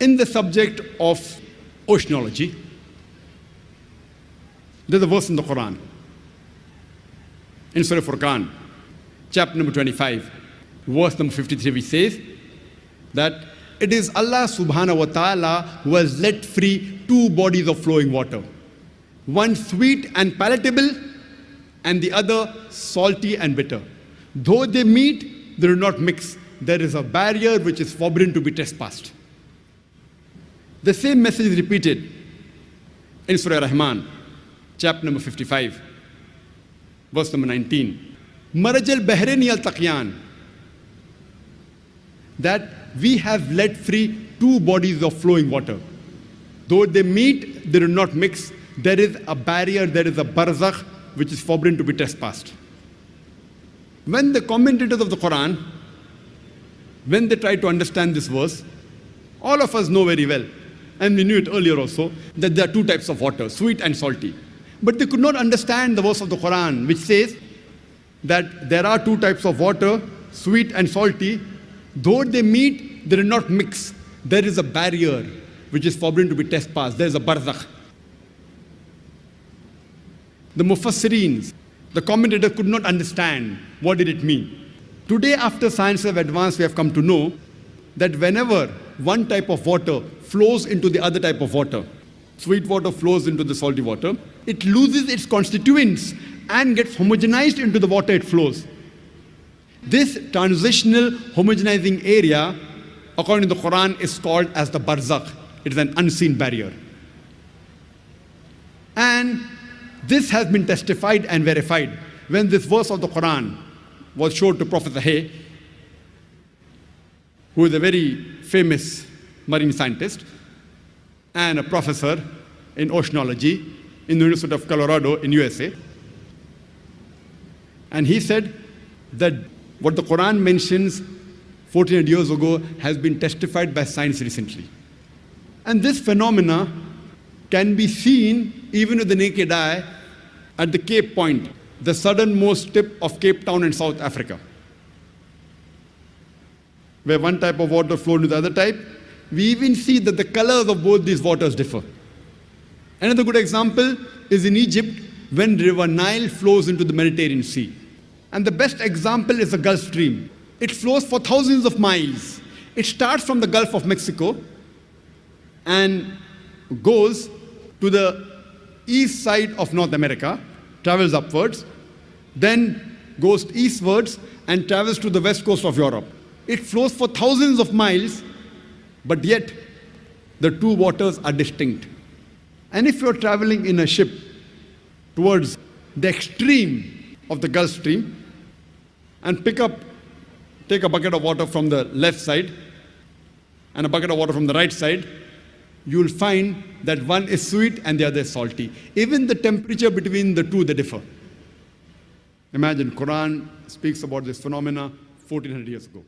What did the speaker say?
In the subject of oceanology, there's a verse in the Quran, in Surah Furqan, chapter number 25, verse number 53, which says that it is Allah subhanahu wa ta'ala who has let free two bodies of flowing water, one sweet and palatable, and the other salty and bitter. Though they meet, they do not mix. There is a barrier which is forbidden to be trespassed. The same message is repeated in Surah Rahman, chapter number 55, verse number 19. Marajal Bahrain yaltaqiyan, that we have let free two bodies of flowing water. Though they meet, they do not mix. There is a barrier, there is a barzakh which is forbidden to be trespassed. When the commentators of the Quran, when they try to understand this verse, all of us know very well, and we knew it earlier also, that there are two types of water, sweet and salty. But they could not understand the verse of the Quran which says that there are two types of water, sweet and salty. Though they meet, they do not mix. There is a barrier which is forbidden to be trespassed. There is a barzakh. The Mufassireens, the commentators could not understand what did it mean. Today, after science have advanced, we have come to know that whenever one type of water flows into the other type of water, sweet water flows into the salty water, it loses its constituents and gets homogenized into the water it flows. This transitional homogenizing area, according to the Quran, is called as the barzakh. It is an unseen barrier. And this has been testified and verified. When this verse of the Quran was showed to Professor Hay, who is a very famous marine scientist and a professor in oceanology in the University of Colorado in USA. And he said that what the Quran mentions 1400 years ago has been testified by science recently. And this phenomena can be seen even with the naked eye at the Cape Point, the southernmost tip of Cape Town in South Africa, where one type of water flows into the other type. We even see that the colors of both these waters differ. Another good example is in Egypt, when River Nile flows into the Mediterranean Sea. And the best example is the Gulf Stream. It flows for thousands of miles. It starts from the Gulf of Mexico and goes to the east side of North America, travels upwards, then goes eastwards and travels to the west coast of Europe. It flows for thousands of miles, but yet the two waters are distinct. And if you're traveling in a ship towards the extreme of the Gulf Stream and take a bucket of water from the left side and a bucket of water from the right side, you'll find that one is sweet and the other is salty. Even the temperature between the two, they differ. Imagine, Quran speaks about this phenomena 1400 years ago.